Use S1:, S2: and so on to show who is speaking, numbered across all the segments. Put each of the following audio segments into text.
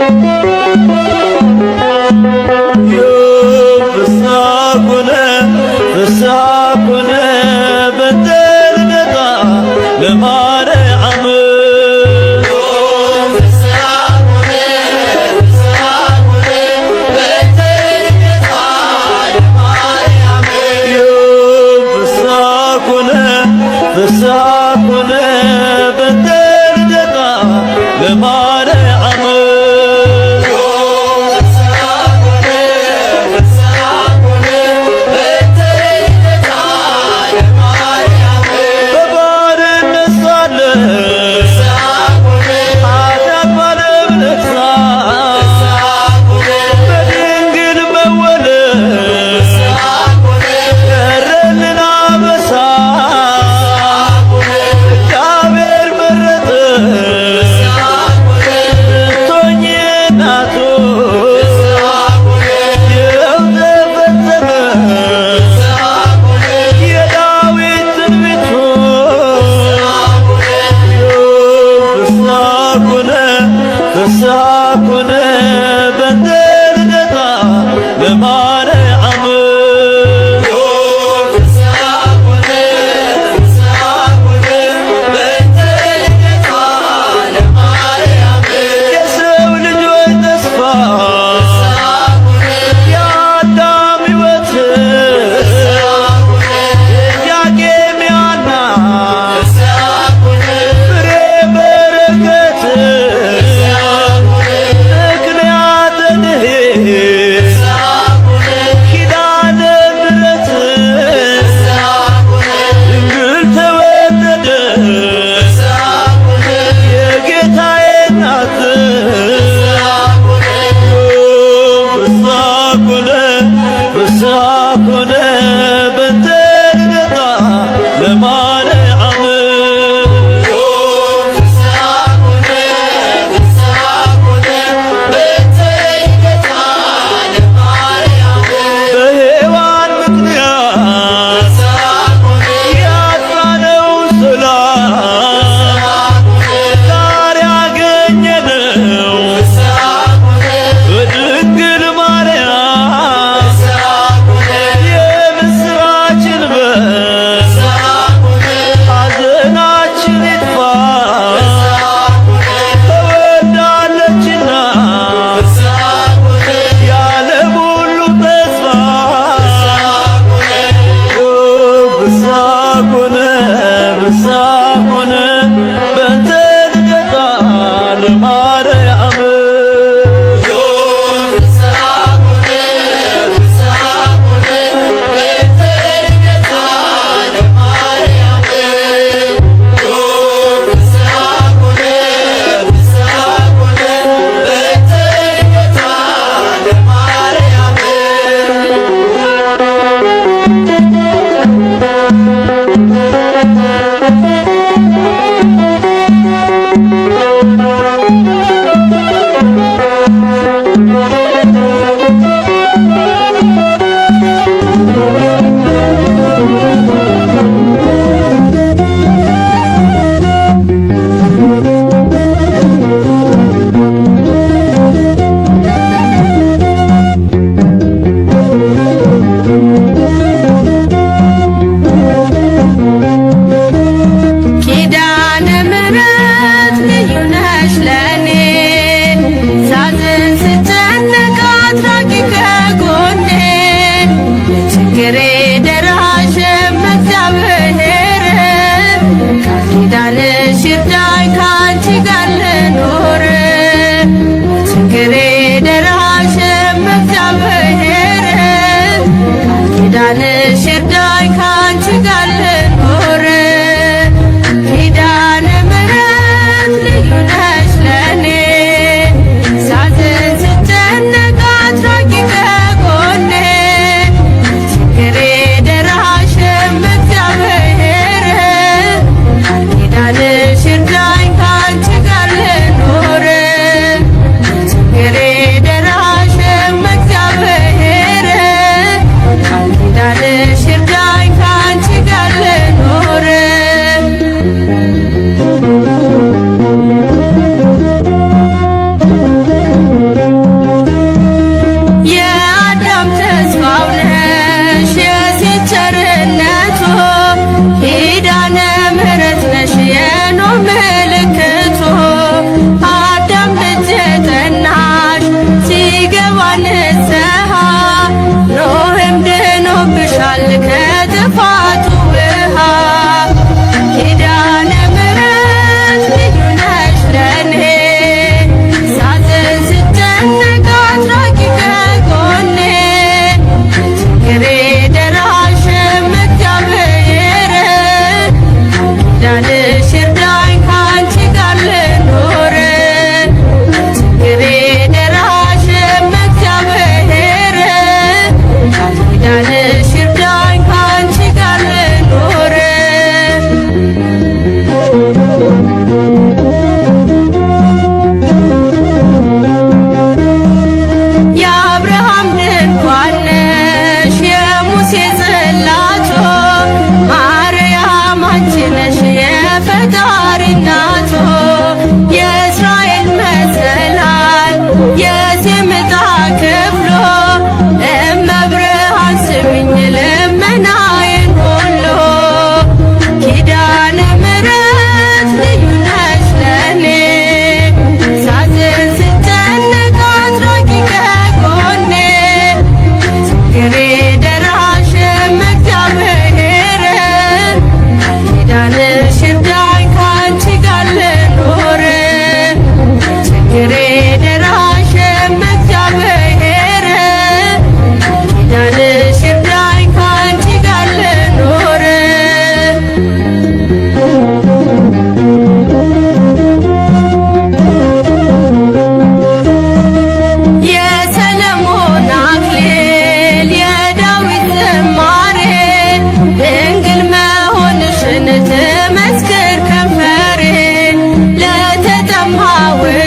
S1: Thank you.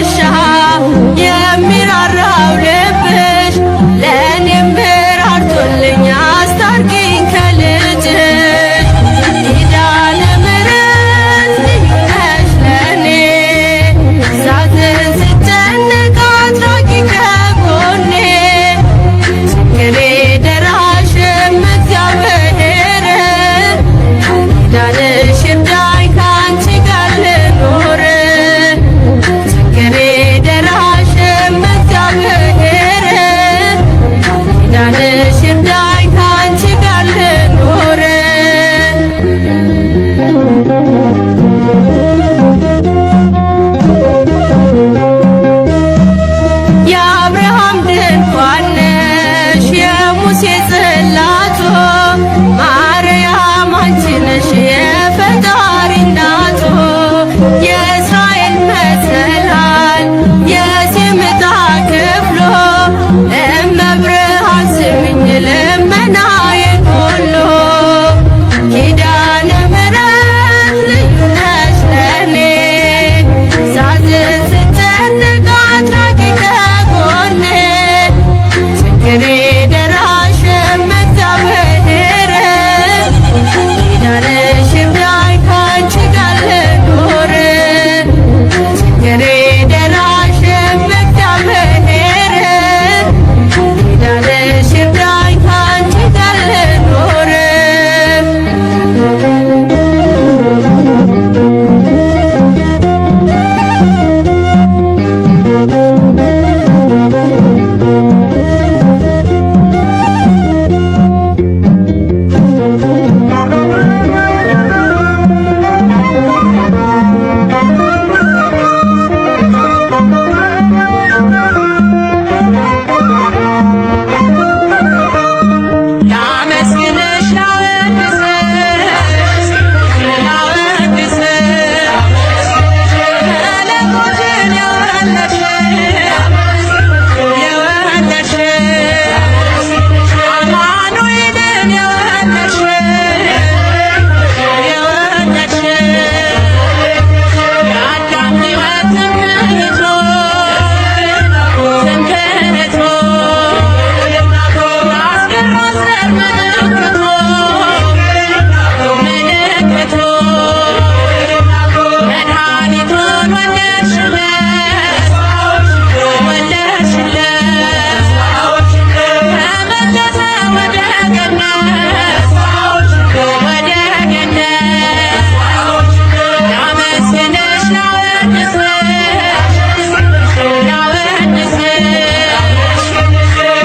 S1: ጋሻ የሚራራው ልብሽ ለእኔም ራርቶልኝ አስታርቂኝ ከልጅሽ ኪዳነ ምሕረት ልዩ ነሽ ለእኔ ሳዝን ስጨነቅ አድራጊ ከጎኔ ችግሬ ደራሽም እግዚአብሔር ኪዳንሽ ይርዳኝ ከአንቺ ጋር ልኖር ችግሬ ደራሽም እግዚአብሔር ኪዳንሽ ይርዳኝ ከአንቺ ጋር ልኖር የአብርሃም ድንኳን ነሽ የሙሴ ጽላቶ ማርያም አንቺ ነሽ የፈጣሪ እናቱ የእስራኤል መሰላል የሲምጣ ክፍሎ እመብርሃን ስሚኝ ልመናዬን ሁሉ ኪዳነ ምሕረት ልዩ ነሽ ለእኔ ሳዝን ስጨነቅ አድራጊ ከጎኔ ችግሬ ደራሽም እግዚአብሔር ኪዳንሽ ይርዳኝ ከአንቺ ጋር ልኖር ችግሬ ደራሽም እግዚአብሔር ኪዳንሽ ይርዳኝ ከአንቺ ጋር ልኖር ላመስግንሽ ላወድስሽ መለኮትን የወለድሽ አማኑኤልን የወለድሽ የአዳም ሕይወት ትምክህቱ የአስገራስ ዘር ምልክቱ መድኃኒቱን ወለድሽለት ተመለሰ ወደ ገነት ላመስግንሽ ላወድስሽ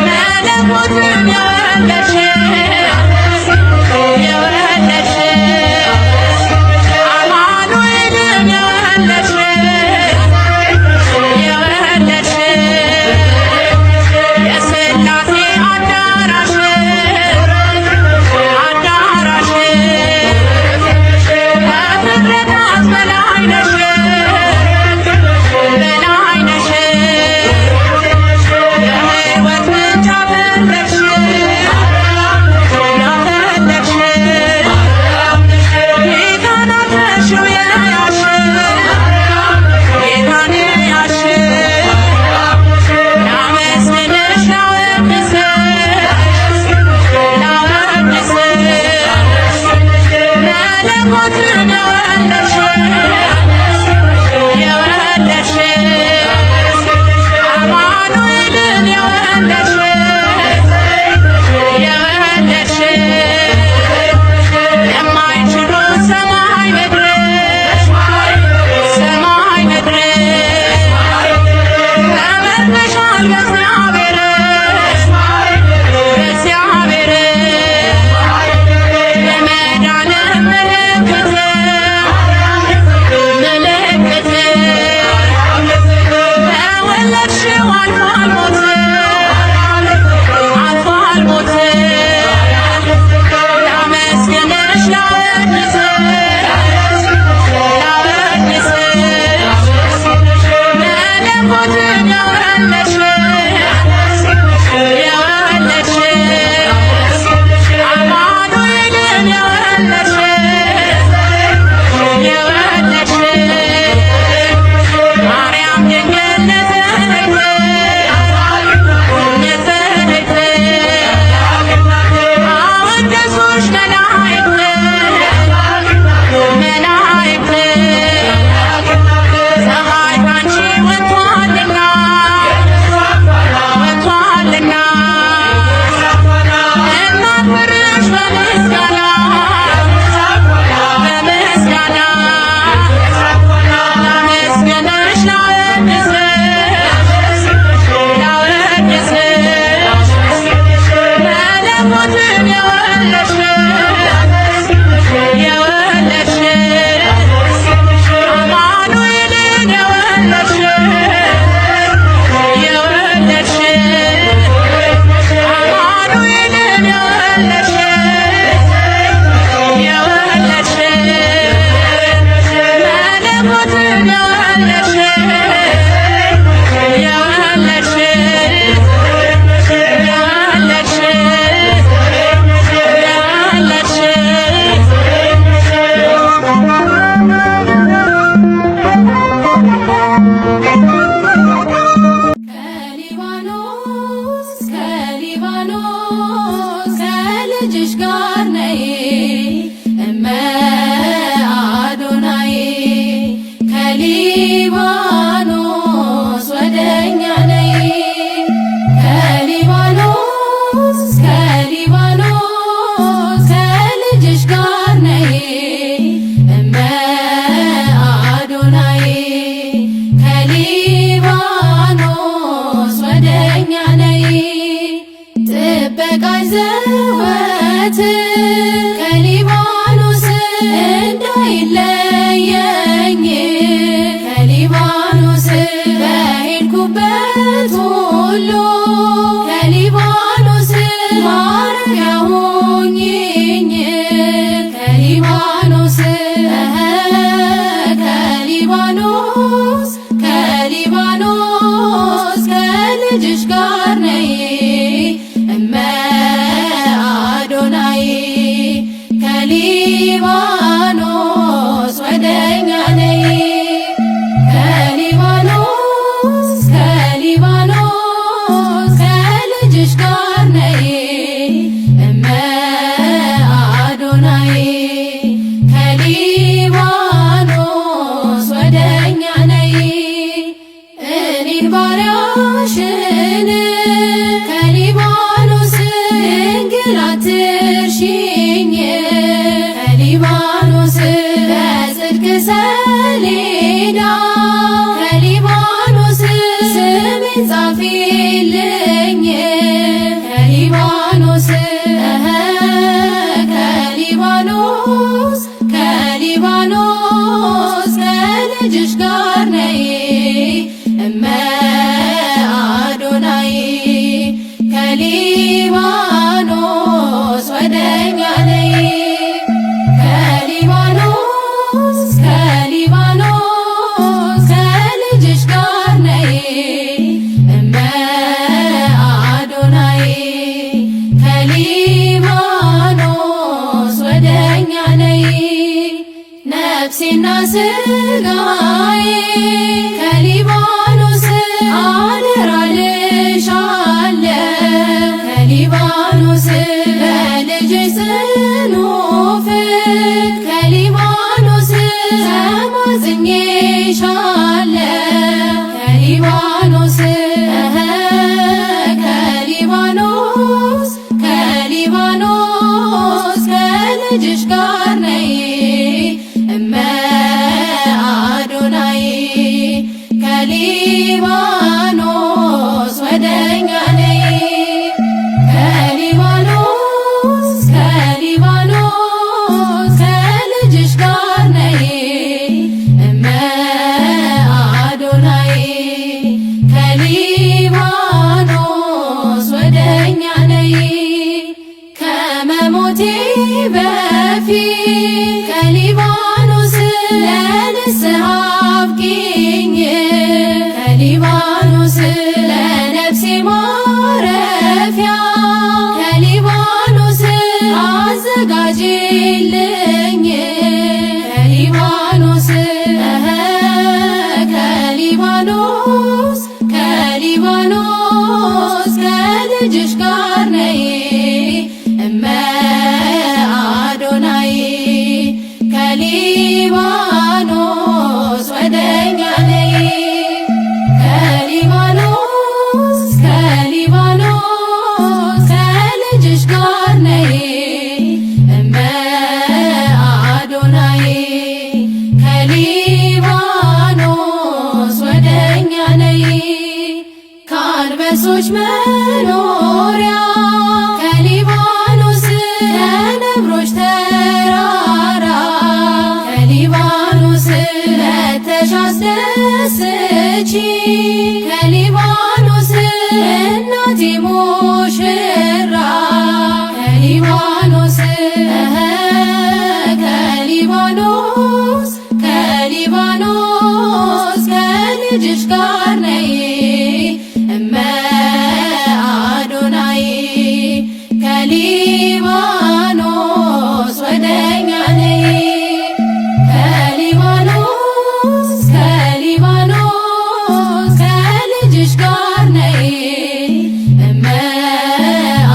S1: መለኮትን የወለድሽ አማኑኤልን የወለድሽ የሥላሴ አዳራሽ ከፍጥረታት በላይ ነሽ የሕይወት ምንጭ አፈለቅሽ ጌታን አፍረሽው የያዝሽ ጌታን የያዝሽ ላመስግንሽ ላወድስሽ መለኮትን የወለድሽ አማኑኤልን የወለድሽ የማይችሉት ሰማይ ምድር ተመርተሻል በእግዚአብሔር የመዳንም ምልክት በወለድሽው አልፏል ሞት ላመስግንሽ ላወድስሽ መለኮትን የወለድሽ ማርያም ድንግል
S2: ምሕረት ከሊባኖስ እንዳይለየኝ ከሊባኖስ በሄድኩበት ሁሉ ከሊባኖስ ማረፊያ ሁኚኝ ከሊባኖስ ከሊባኖስ ከሊባኖስ ከልጅሽ ጋር ነይ እመ አዶናይ ከሊባኖስ ወደኛ ነይ ከሊባኖስ ከሊባኖስ ከልጅሽ ጋር ነይ እመ አዶናይ ከሊባኖስ ወደኛ ነይ እኔን ባሪያሽን ከሊባኖስ ድንግል አትርሺኝ ከሊባኖስ በጽድቅ ሰሌዳ ከሊባኖስ ስሜን ጻፊልኝ ከሊባኖስ ከሊባኖስ ከሊባኖስ ከልጅሽ ጋር ነይ እመ አዶናይ ከሊባኖስ ወደኛ ነይ ከሊባኖስ ከሊባኖስ ከልጅሽ ጋር ነይ እመ አዶናይ ከሊባኖስ ወደኛ ነይ ነፍሴና ስጋዬ ከሊባኖስ አደራ ልሻለሁ ከሊባኖስ በልጅሽ ጽኑ ፍቅር ከሊባኖስ ተማጽኜሻለሁ ከሊባኖስ ከሊባኖስ ከሊባኖስ ከልጅሽ ጋር ነይ እመ አዶናይ ከሊባኖስ ወደኛ ነይ ከሊባኖስ ከሊባኖስ ከልጅሽ ጋር ነይ እመ አዶናይ ከሊባኖስ ወደኛ ነይ ከመሞቴ በፊት ከሊባኖስ ለንስሐ አብቂኝ ከሊባኖስ ለነፍሴ ማረፊያ ከሊባኖስ አዘጋጅልኝ ከሊባኖስ ከሊባኖስ ከሊባኖስ ከልጅሽ ጋር ነይ እመ አዶናይ ከሊባኖስ ወደኛ ነይ ከሊባኖስ ከሊባኖስ ከልጅሽ ጋር ነይ እመ አዶናይ ከሊባኖስ ወደኛ ነይ ከአንበሶች መኖሪያ ከሊባኖስ ከነብሮች ተራራ ከሊባኖስ መተሽ አስደስቺ ከሊባኖስ እናቴ ሙሽራ ከሊባኖስ ከሊባኖስ ከሊባኖስ ከልጅሽ ጋር ነይ እመ አዶናይ ከሊባኖስ ወደኛ ነይ ከሊባኖስ ከሊባኖስ ከልጅሽ ጋር ነይ እመ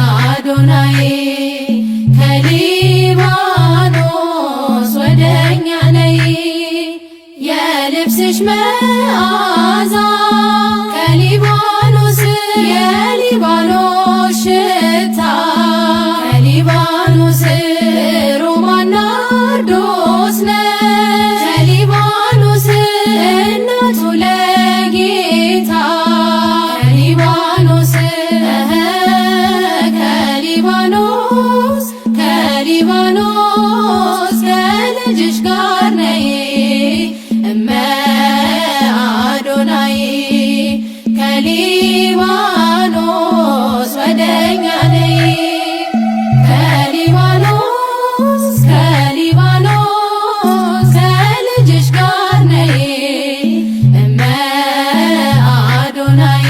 S2: አዶናይ ከሊባኖስ ወደኛ ነይ የልብስሽ መዓዛ ከሊባኖስ የሊባኖስ ሽታ ከሊባኖስ ሮማን ናርዶስ ነሽ ከሊባኖስ እናቱ ለጌታ ከሊባኖስ ከሊባኖስ አዶናይ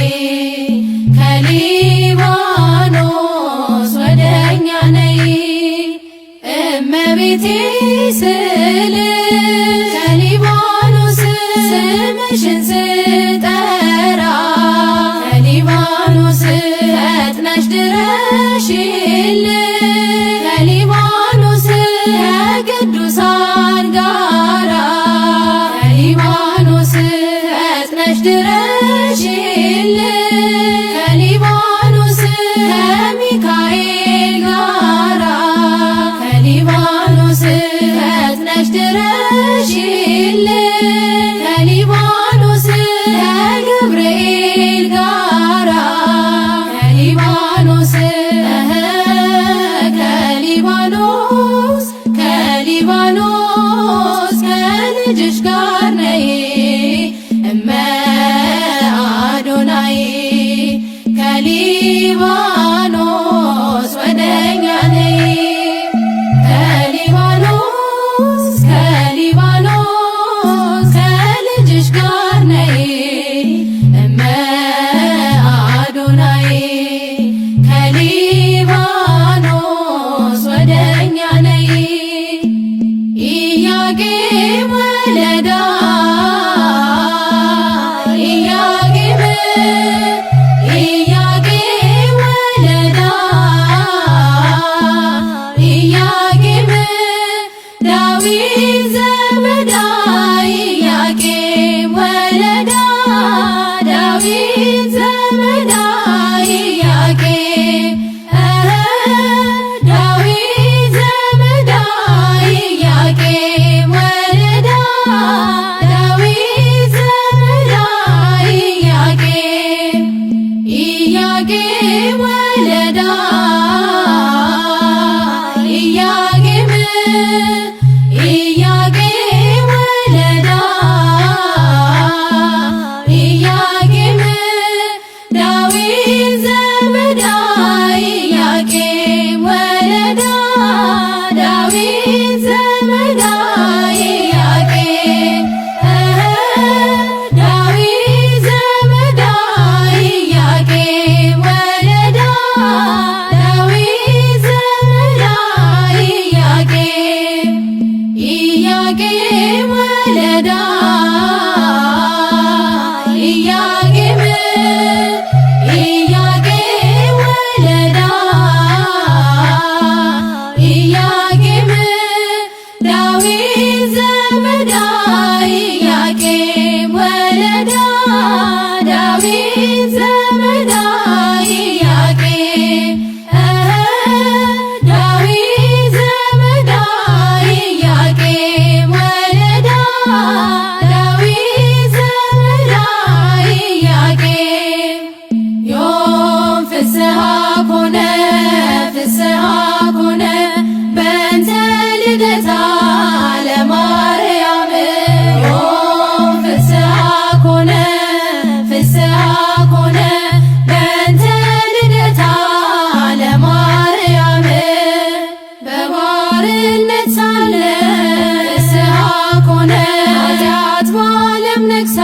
S2: ከሊባኖስ ወደኛ ነይ እመቤቴ ስልሽ ከሊባኖስ ስምሽን ስጠራ ከሊባኖስ ፈጥነሽ ድረሽልኝ ከሊባኖስ ከቅዱሳን ጋራ ከሊባኖስ ፈጥነሽ ድረሽልኝ ከሊባኖስ ከሚካኤል ጋራ ከሊባኖስ ፈጥነሽ ድረሽልኝ ከሊባኖስ ከገብርኤል ጋራ ከሊባኖስ ከሊባኖስ ከሊባኖስ ከልጅሽ ጋር ነይ እመ አዶናይ ከሊባኖስ ወደኛ ነይ ከሊባኖስ ከሊባኖስ ከልጅሽ ጋር ነይ እመ አዶናይ ከሊባኖስ ወደኛ ነይ ኢያቄም ወለዳ ኢያቄም ኢያቄም ወለዳ ኢያቄም ዳዊት ዘመዳ ኢያቄም ወለዳ ዳዊት ዘመዳ ኢያቄም ዳዊት ዘመዳ ኢያቄም ወለዳ ዳዊት ዘመዳ ኢያቄም ኢያቄም ወለዳ ኢያቄም ኢያቄም ወለዳ ኢያቄም ዳዊት ዘመዳ ኢያቄም ወለዳ ዳዊት ዘመዳ ኢያቄም ዳዊት ዘመዳ ኢያቄም ወለዳ ዳዊት ዘመዳ ኢያቄም ኢያቄም ወለዳ ኢያቄም ኢያቄም ወለዳ ኢያቄም ዳዊት ዘመዳ ኢያቄም ወለዳ ዳዊት ዘመዳ ኢያቄም ዳዊት ዘመዳ ኢያቄም ወለዳ ዳዊት ዘመዳ ኢያቄም ዮም ፍስሐ ኮነ ፍስሐ ኮነ በእንተ ልደታ ለማርያም ዮም ፍስሐ ኮነ ፍስሐ ኮነ በእንተ ልደታ ለማርያም በባርነት ሳለ ፍስሐ ኮነ ኃጢአት በዓለም ነግሣ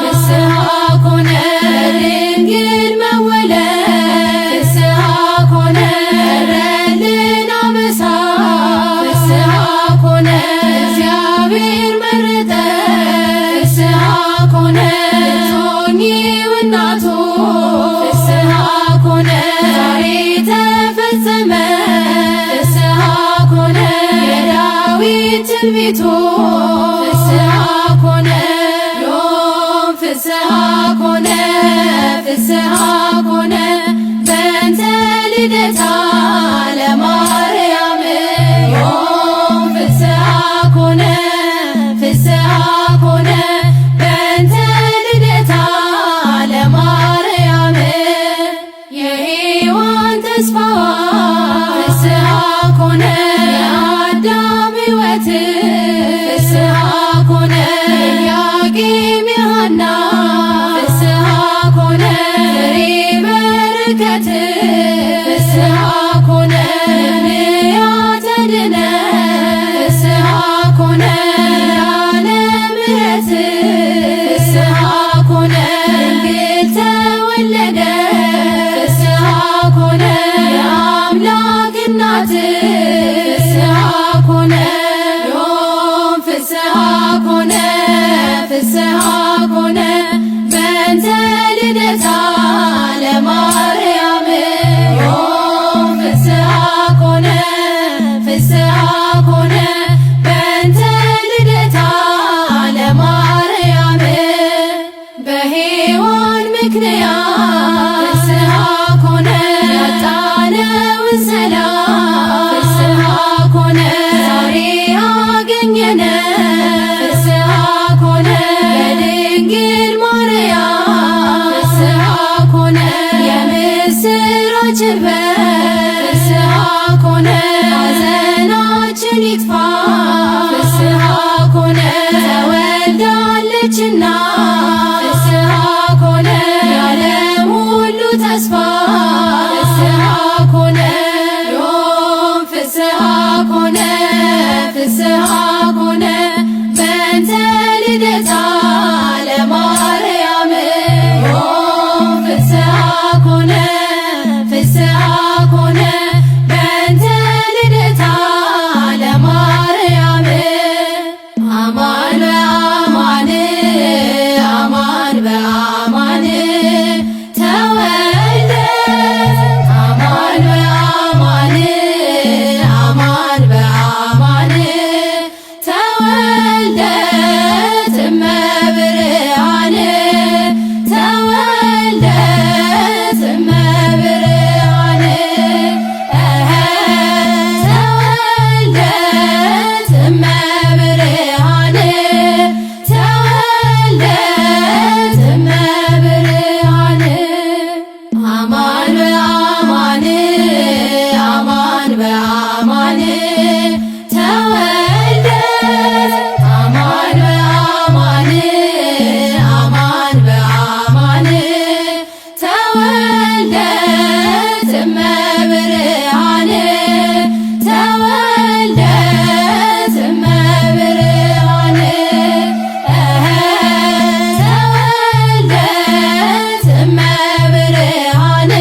S2: ፍስሐ ኮነ ድንግል መወለድ ፍስሐ ኮነ ቀረልን አበሳ ፍስሐ ኮነ እግዚአብሔር መረጠ ፍስሐ ኮነ ልትሆኚው እናቱ ፍስሐ ኮነ ዛሬ ተፈጸመ ፍስሐ ኮነ የዳዊት ትንቢቱ ፍስሐ ኮነ ዮም ፍስሐ ኮነ ፍስሐ ኮነ በእንተ ልደታ ለማርያም ዮም ፍስሐ ኮነ ፍስሐ ኮነ በእንተ ልደታ ለማርያም የሔዋን ተስፋዋ ፍስሐ ኮነ የአዳም ሕይወት ፍስሐ ኮነ ኢያቄም የሐና ፍስሐ ኮነ ፍሬ በረከት ፍስሐ ኮነ ነቢያት ድነት ፍስሐ ኮነ ኪዳነ ምሕረት ፍስሐ ኮነ ድንግል ተወለደ ፍስሐ ኮነ የአምላክ እናት ፍስሐ ኮነ ዮም ፍስሐ ኮነ ፍስሐ ኮነ በእንተ ልደታ ለማርያም ዮም ፍስሐ ኮነ ፍስሐ ኮነ በእንተ ልደታ ለማርያም በሔዋን ምክንያት ፍስሐ ኮነ ያጣነውን ሰላም ፍስሐ ኮነ ዛሬ አገኘነ ፍስሐ ኮነ በድንግል ማርያም ፍስሐ ኮነ የምስራች በር ፍስሐ ኮነ ሐዘናችን ይጥፋ ፍስሐ ኮነ ተወልዳለችና ፍስሐ ኮነ የዓለም ሁሉ ተስፋ ፍስሐ ኮነ ዮም ፍስሐ ኮነ ፍስሐ ኮነ በእንተ ልደታ ለማርያም ዮም ፍስሐ ኮነ ፍስሐ ኮነ በእንተ ልደታ ለማርያም አማን በአማን አማን በአማን ተወልደ አማን በአማን አማን በአማን ተወልደ እመብርሃን ተወልደ እመብርሃን ተወልደ እመብርሃን ተወልደ እመብርሃን አማን በአማን አማን በአማን ተወልደ አማን በአማን አማን በአማን ተወልደ እመብርሃን ተወልደ እመብርሃን ተወልደ እመብርሃን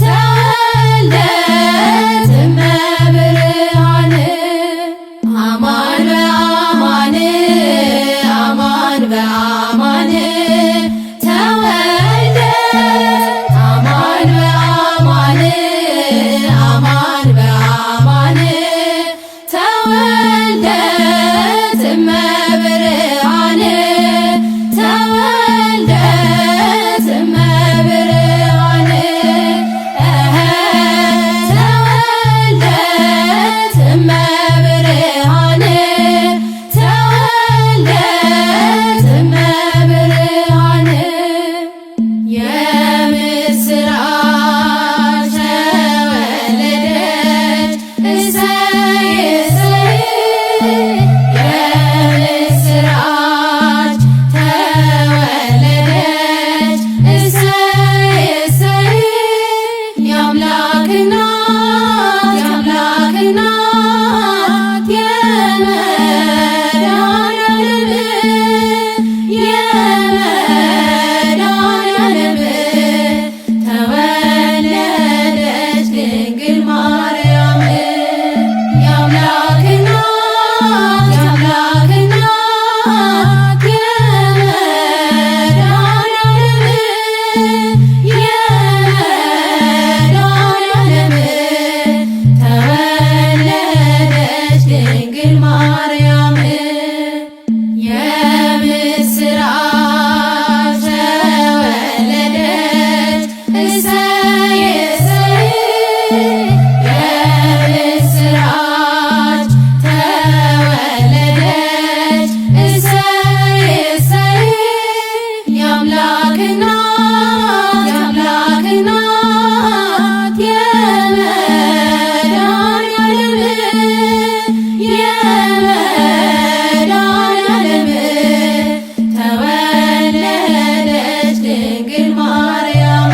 S2: ተወልደ እመብርሃን አማን በአማን አማን በአማን ተወልደ አማን በአማን አማን በአማን ተወልደ እመብርሃን ተወልደ እመብርሃን ተወልደ እመብርሃን ተወልደ እመብርሃን የምስራች ተወለደች እሰይ እሰይ የምስራች ተወለደች እሰይ እሰይ የአምላክ እናት የአምላክ እናት የመድኃኒዓለም የመድኃኒዓለም ተወለደች ድንግል ማርያም የአምላክ እናት የአምላክ እናት የመድኃኒዓለም የመድኃኒዓለም ተወለደች ድንግል ማርያም የምስራች ተወለደች እሰይ እሰይ የምስራች ተወለደች እሰይ እሰይ የአምላክ እናት የአምላክ እናት የመድኃኒዓለም የመድኃኒዓለም ተወለደች ድንግል ማርያም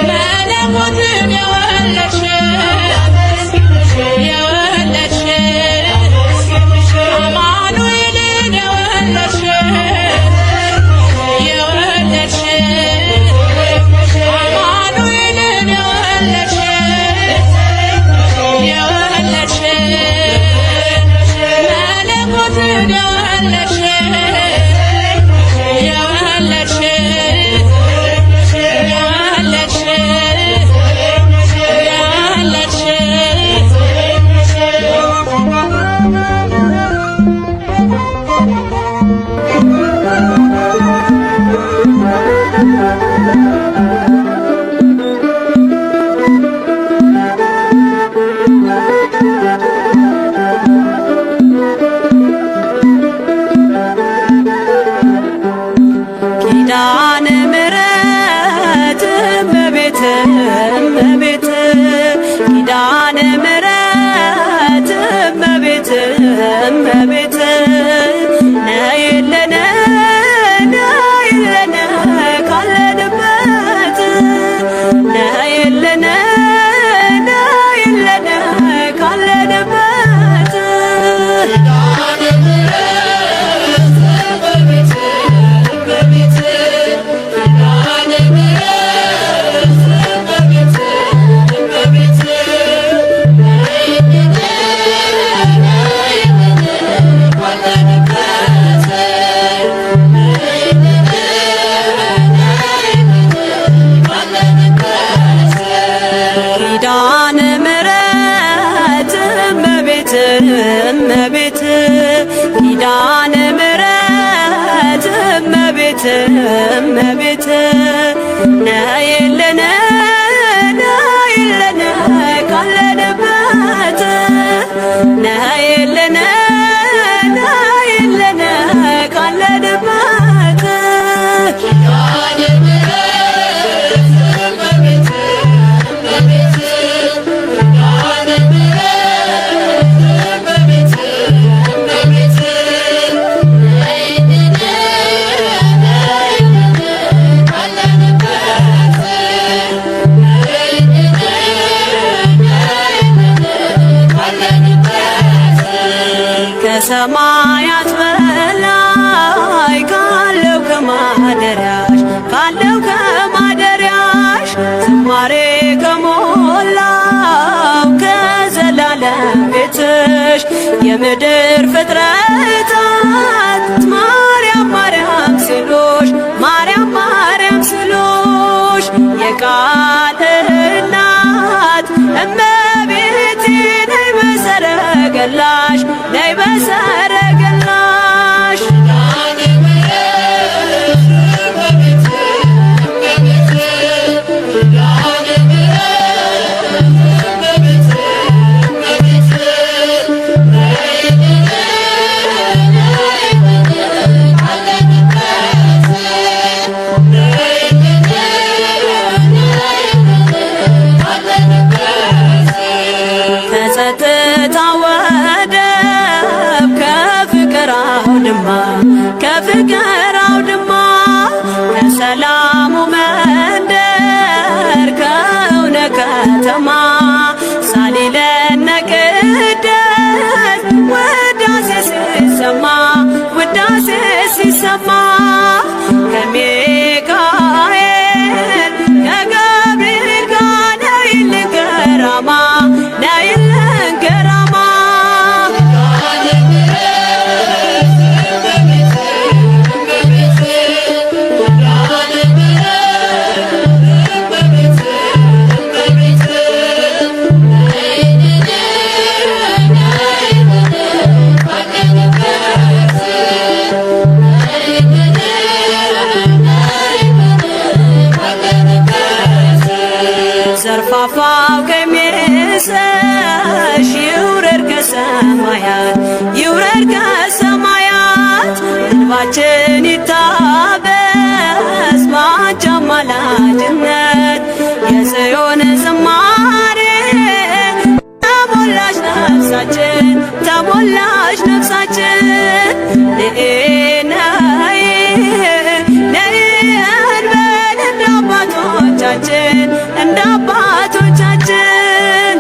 S1: መለኮትን የወለድሽ
S3: ከሰማያት በላይ ካለው ከማደሪያሽ ዝማሬ ከሞላው ከዘላለም ቤትሽ የምድር ፍጥረታት ማርያም ማርያም ሲሉሽ የቃል እናት እመቤቴ ነይ በሰረገላሽ ከጸጥታ ወደብ ከፍቅር አውድማ ከሰላሙ መንደር ከእውነ ከተማ ሳሊለነ ቅደስ ውዳሴ ሲሰማ ከሚካኤል ከገብርኤል ጋር ነይልን ገራማ ዘርፋፋው ቀሚስሽ ይውረድ ከሰማያት እንባችን ይታበስ ባንቺ አማላጅነት የጽዮን ዝማሬ ተሞላሽ ነፍሳችን እንደ አባቶቻችን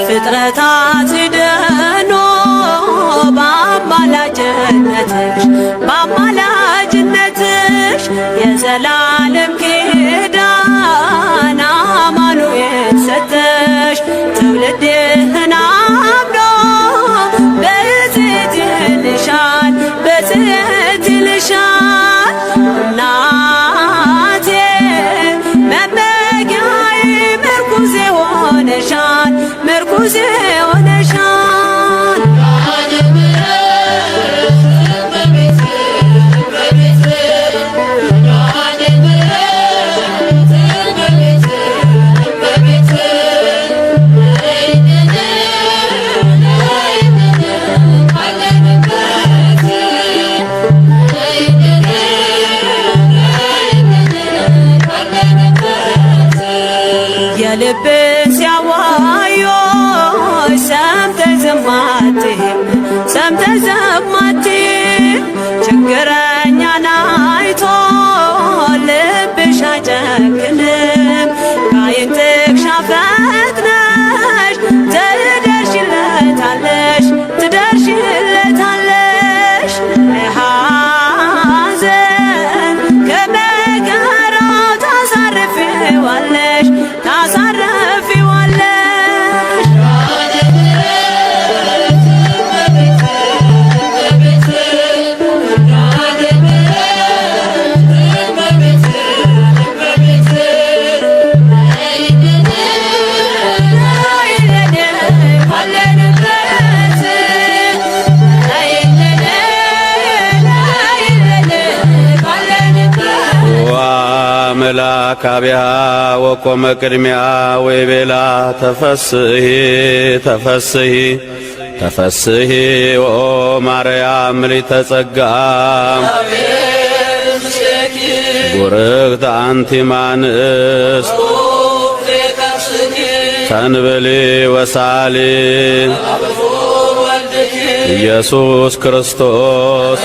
S3: ፍጥረታት ሲደኑ በአማላጅነትሽ የዘላለም ኪዳን አማኑኤል ሰጠሽ ትውልድህን አምኖ በጽሕት ይልሻል እናቴ መመኪያዬ ምርኩዜ ሆነሻል የልብን ሲያዋዮሽ ሰምተሽ ዝም አትይም ችግረኛን አይቶ ልብሽ አይጨክንም ከዓይን ጥቅሻ ፈጥነሽ ትደርሽለታለሽ ሐዘን ከመከራው ታሳርፊዋለሽ
S4: መላካቢያ ወቆመ ቅድሚያ ወይቤላ ተፈስሒ ኦ ማርያም ምልዕተ ጸጋ ውርክት አንቲ እምአንስት ተንበሌ ወሳሌ ኢየሱስ ክርስቶስ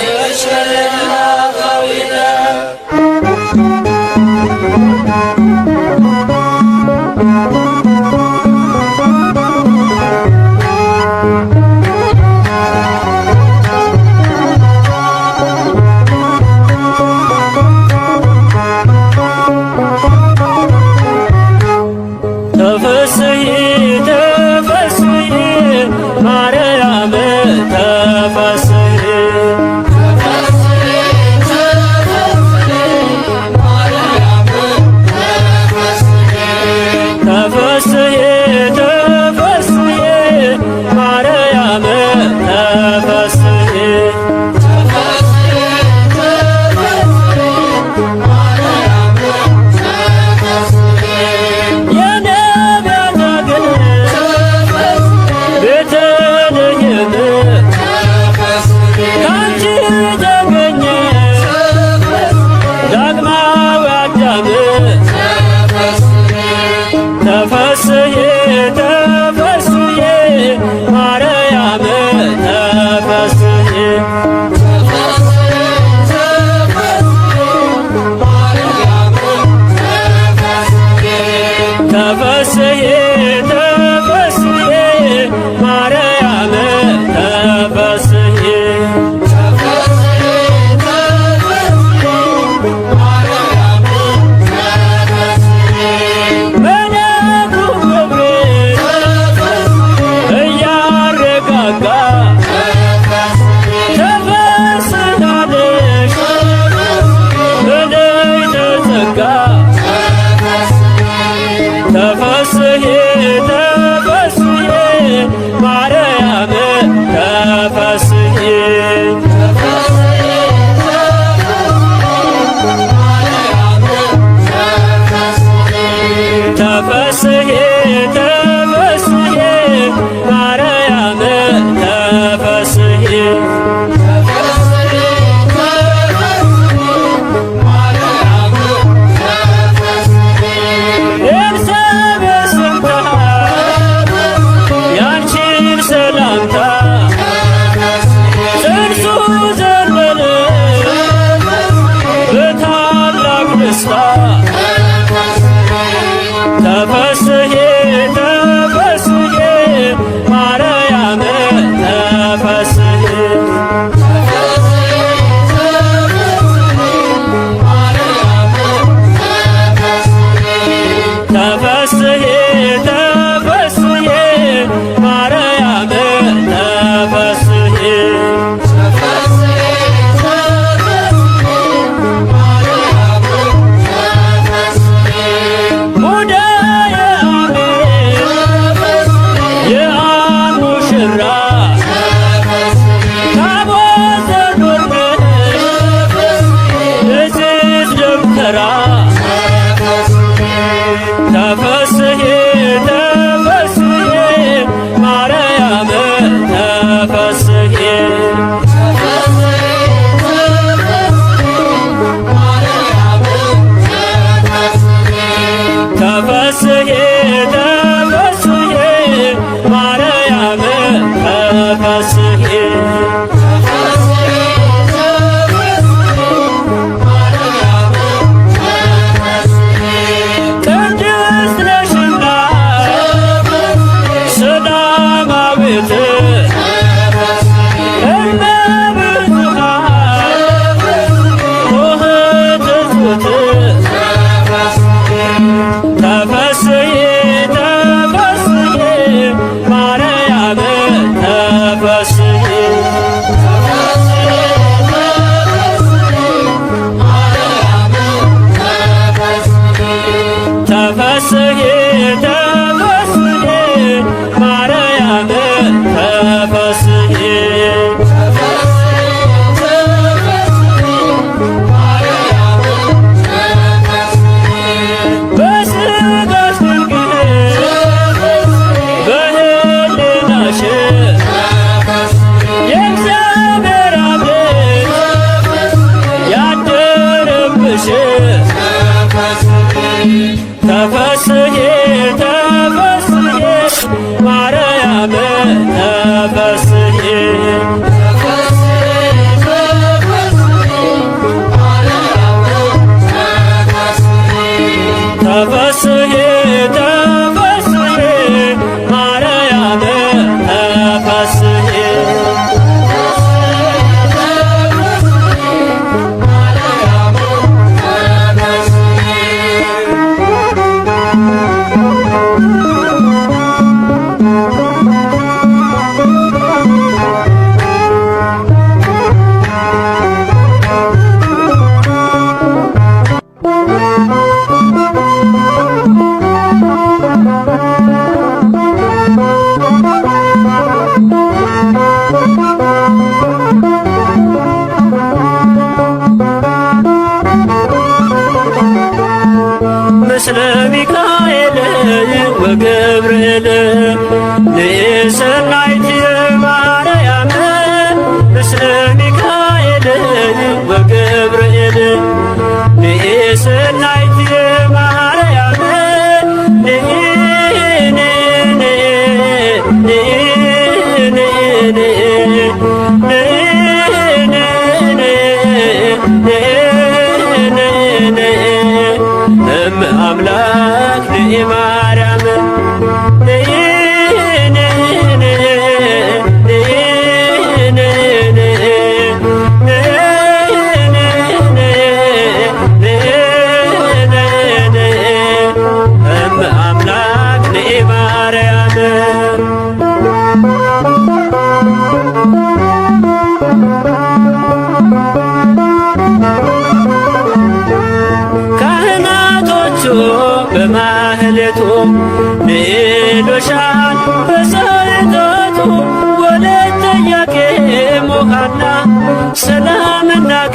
S5: ያደረብሽ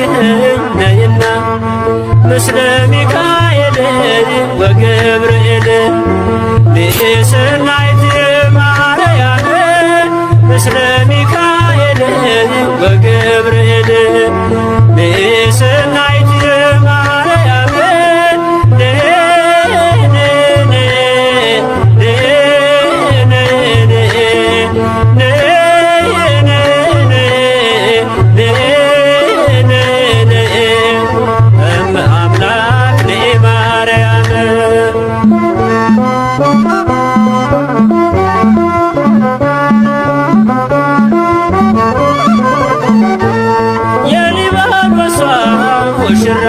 S5: አታርግኝ ነይና ምስለ ሚካኤል ወገብርኤል ንእስናይት ማርያም ምስለ ሚካኤል ወገብርኤል ንእስናይት ማርያም ሙሽራ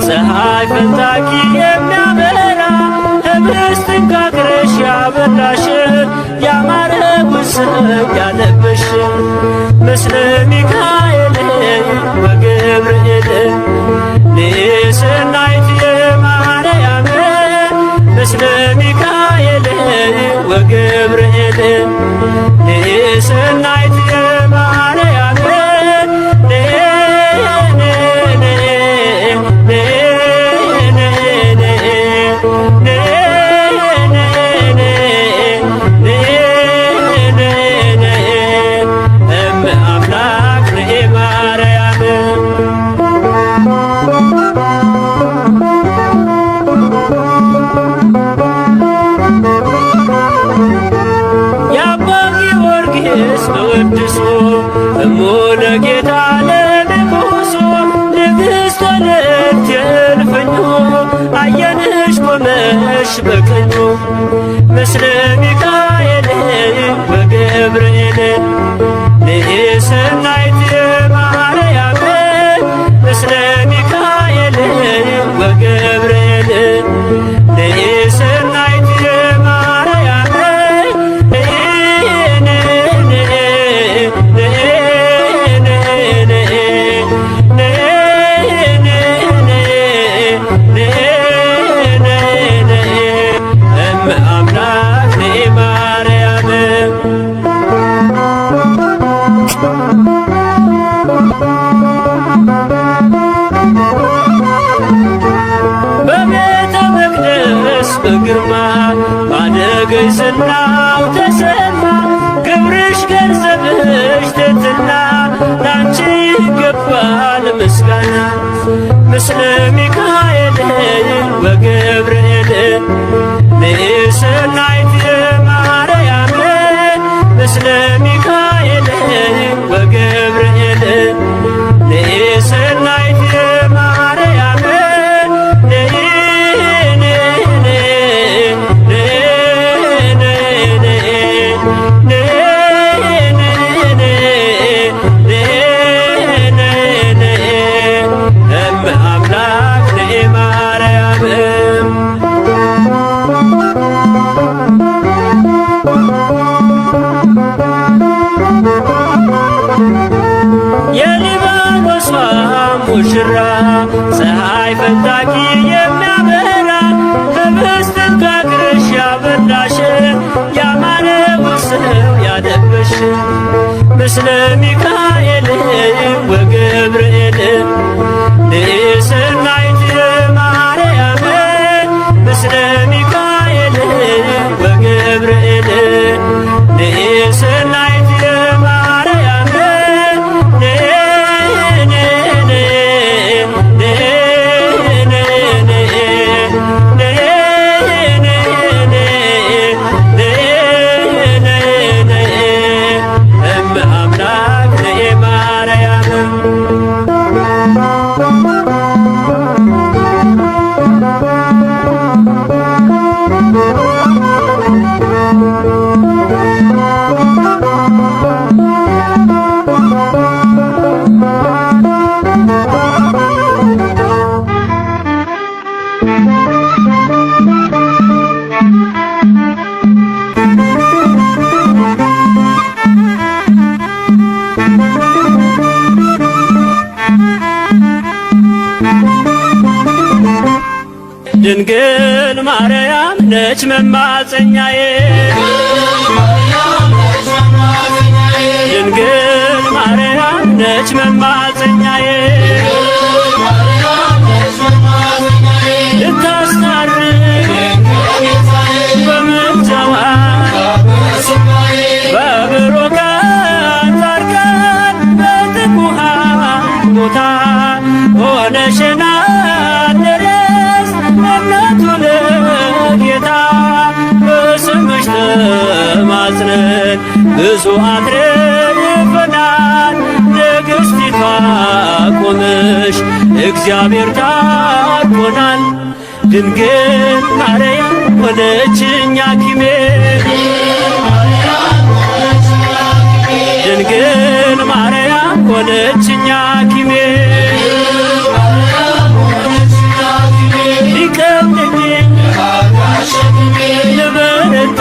S5: ፀሐይ ፈንጣቂ የሚያበራ ህብስትን ጋግረሽ ያበላሽ ያማረውን ሰው ያለበሽ ምስለ ሚካኤል ወገብርኤል ንእስናይት ማርያም ምስለ ሚካኤል ወገብርኤል ንእስናይት ማርያም ተወድሶ እሙነ ጌታ ለንጉሡ ንግሥተ ልዕልት የእልፍኙ አየንሽ ቆመሽ በቀኙ ምስለ ሚካኤል ወገብርኤል ንእስናይት ማርያም ምስለ ሚካኤል ወገብርኤል ንእስናይት ማርያም አምላክ ማርያም በቤተ መቅደስ በግርማ ባደገኝ ዝናው ተሰማ ክብርሽ ገንዘብሽ ትሕትና ላንቺ ይገባል ምስጋና ምስለ ሚካኤል ወገብርኤል ንእስናይት ማርያም ምስለ ሚካኤል ወገብርኤል ንእስናይት ማርያም አምላክ ማርያም የሊባኖስ ሙሽራ ፀሐይ ፈንጣቂ የሚያበራ ህብስትን ጋግረሽ ያበላሽ ያማረውን ሰው ያለበሽ ምስለ ሚካኤል ወገብርኤል ንእስናይት ማርያም ምስለ ሚካኤል ወገብርኤል ንእስናይት ማርያም አምላክ ማርያም ድንግል ማርያም ነች መማፀኛዬ ድንግል ማርያም ነች መማፀኛዬ ብዙ አትርፈናል። ንግሥቲቷ ቆመሽ እግዚአብሔር ታርቆናል። ድንግል ማርያም ሆነችኝ ሐኪሜ ድንግል ማርያም ሆነችኝ ሐኪሜ ሊከብደኝ ልበረታ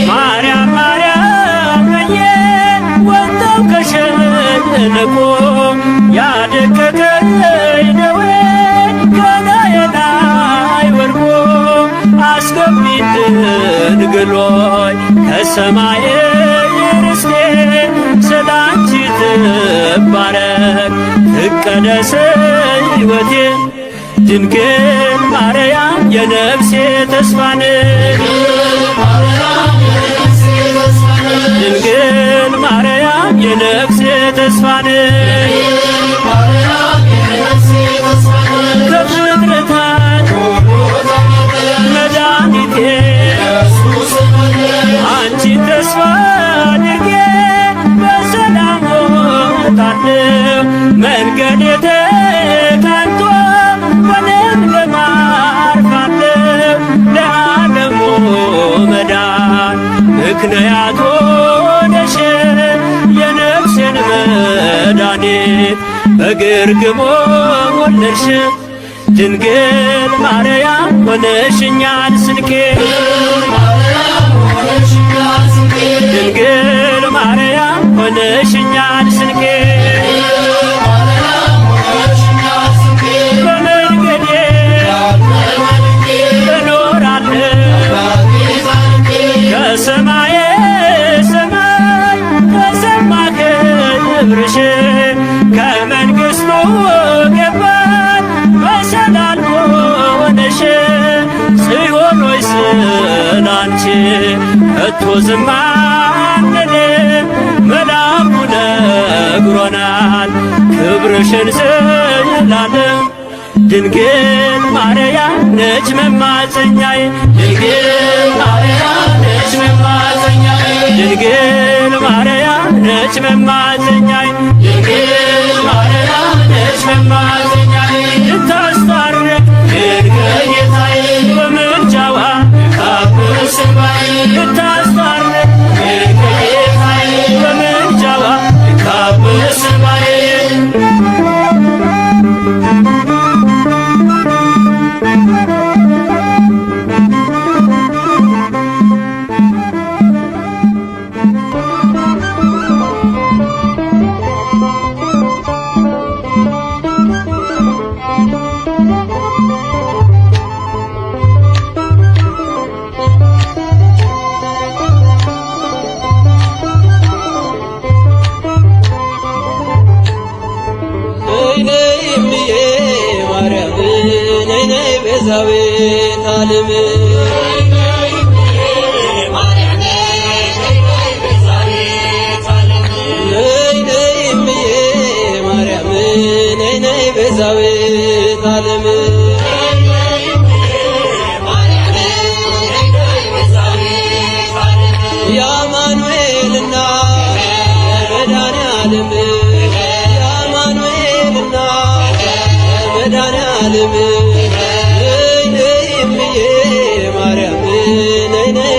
S5: ማርያም ማርያም ብዬ ወጣው ከሸለቆ ያደቀቀኝ ደዌ ከላዬ ላይ ወድቆ አስገቢኝ ድንግል ሆይ ከሰማይ ርስቴ ስላንቺ ትባረክ ትቀደስ ሕይወቴ ድንግል ማርያም የነፍሴ ተስፋ ነሽ ድንግል ማርያም የነፍሴ ተስፋ ነሽ ከፍጥረታት መድኃኒቴ አንቺን ተስፋ አድርጌ በሰላም ወጣለሁ መንገድ የተቃንቶ በለምለም አርፋለሁ ለዓለሙ መዳን ምክንያት ሆነሽ የነፍሴን መድኃኒት በግርግሞ ወለድሽ ድንግል ማርያም ሆነሽኛል ስንቄ ድንግል ማርያም ሆነሽኛል ስንቄ በመንገዴ እኖራለሁ ከሰማየ ሰማይ ተሰማ ክብርሽ ከመንግሥቱ ገባን በሰላም ሆነሽ ጽዮን ሆይ ስላንቺ ከቶ ዝም አንልም መልአኩ ነግሮናል ክብርሽን ስላለም ድንግል ማርያም ነች መማፀኛዬ ድንግል ማርያም ነች መማፀኛዬ ድንግል ማርያም ነች መማፀኛዬ ድንግል ማርያም ነች መማፀኛዬ ልታስታርቅ ድንግል ጌታዬ በምልጃዋ ካብስ እንባዬ ልታስታርቅ ድንግል ጌታዬ በምልጃዋ ካብስ እንባዬ
S6: ቤዛዊተ ዓለም ነይ ነይ እምዬ ማርያም ነይ ነይ ቤዛዊተ ዓለም የአማኑኤል እናት የመድኃኔዓለም የአማኑኤል እናት የመድኃኔዓለም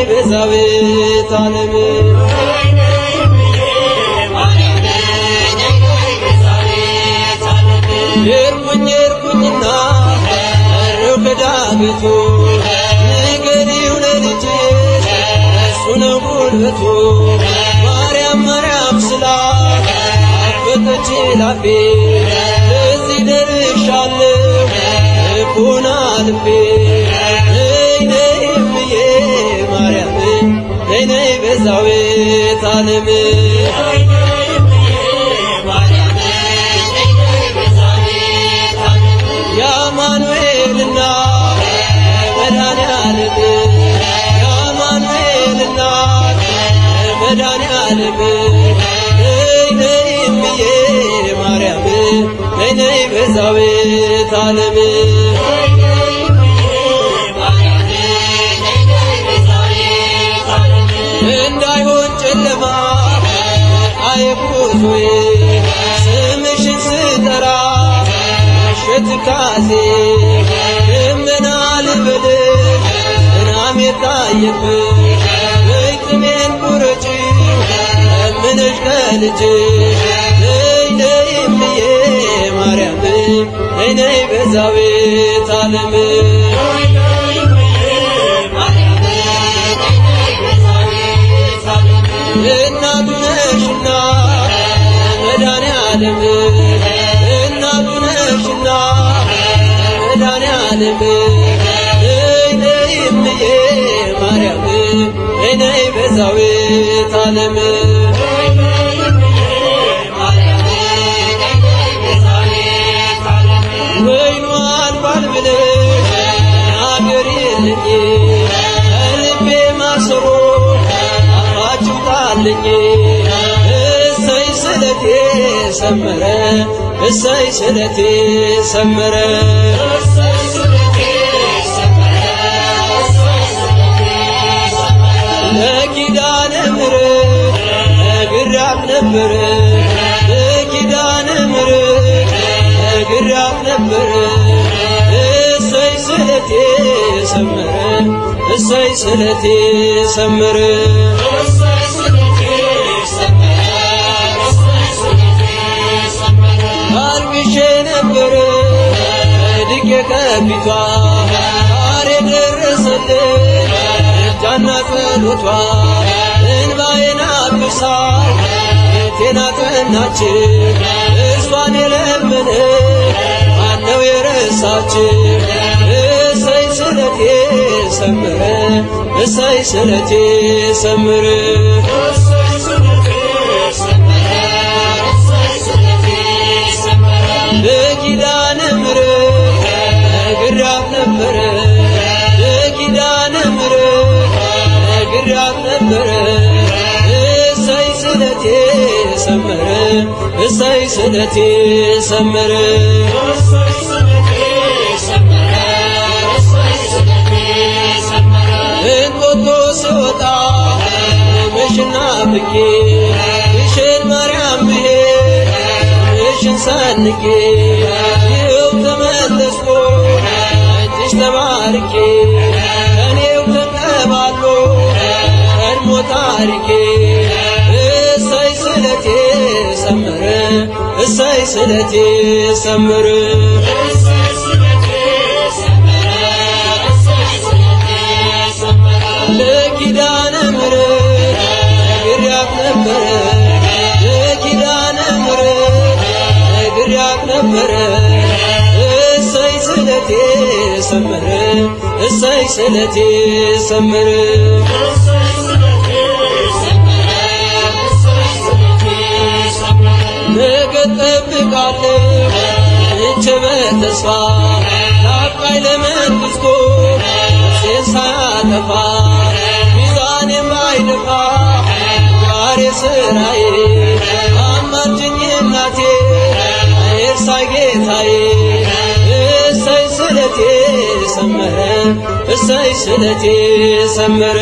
S6: ቤዛዊተ ዓለም ሄድኩኝና ቀረሁ ከዳገቱ ንገሪው ለልጅሽ እሱ ነው ጉልበቱ ማርያም ማርያም ስላት አፈጠች ላፌ እዚህ ደርሻለሁ ልቦና ልቤ ነይ እምዬ ማርያም ነይ ነይ ቤዛዊተ ዓለም የአማኑኤል እናት የመድኃኔዓለም የአማኑኤል እናት የመድኃኔዓለም ነይ ነይ እምዬ ማርያም ነይ ነይ ቤዛዊተ ዓለም እንዳይ ጉዞዬ ስምሽን ስጠራ ምሽት ካሴ ደመና ልበልሽ ዝናብ የታየብሽ በይጥሜን ቁረጪ ለምንሽ ከልጅሽ ነይ ነይ እምዬ ማርያም ነይ ነይ ቤዛዊተ ዓለም እናቱ ነሽና መድኃኔዓለም እናቱ ነሽና መድኃኔዓለም ነይ ነይ እምዬ ማርያም ነይ ነይ ቤዛዊተ ዓለም ወይኗን ባልብለሽ አገሬልኝ ከልቤ ማሰሮ አፋጭውጣልኝ እሰይ ስለቴ ሰመረ እሰይ ስለቴ ሰመረ ለኪዳነ ምሕረት ነግሬያት ነበረ ለኪዳነ ምሕረት ነግሬያት ነበረ እሰይ ስለቴ ሰመረ እሰይ ስለቴ ሰመረ አልቅሼ ነበረ ወድቄ ከፊቷ ዛሬ ደረሰልኝ እጇና ጸሎቷ እንባዬን አብሳ ቤቴን አቀናች እሷን የለመነ ማነው የረሳች እሰይ ስለቴ ሰመረ እሰይ ስለቴ ሰመረ ለኪዳነ ምሕረት ነግሬያት ነበረ ለኪዳነ ምሕረት ነግሬያት ነበረ እሰይ ስለቴ ሰመረ እሰይ ስለቴ ሰመረ እንጦጦ ስወጣ ምሽና ብቄ ግሸን ማርያም ብሄድ ምሽን ሰንቄ ይኸው ተመለስኩ እጅሽ ተባርኬ ከኔው ተቀባሎ ቀድሞ ታሪኬ እሰይ ስለቴ ሰመረ እሰይ ስለቴ ሰመረ ለኪዳነ ምሕረት ነግሬያት ነበረ ለኪዳነ ምሕረት ነግሬያት ነበረ እሰይ ስለቴ ሰመረ እሰይ ስለቴ ሰመረ ነገ እጠብቃለሁ እንቼ በተስፋ ናፍቃኝ ለመንግሥቱ ነፍሴን ሳያጠፋ ሚዛን የማይደፋ ዛሬ ስራዬ አማልጅኝ እናቴ አይርሳኝ ጌታዬ እሰይ ስለቴ ሰመረ እሰይ ስለቴ ሰመረ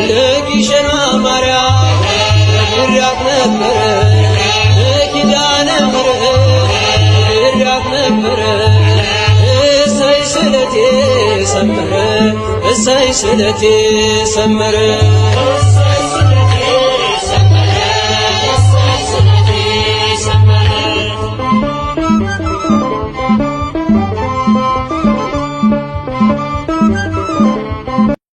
S6: ለግሸን ማርያም ነግሬያት ነበረ ለኪዳነ ምሕረት ነግሬያት ነበረ እሰይ ስለቴ ሰመረ እሰይ ስለቴ ሰመረ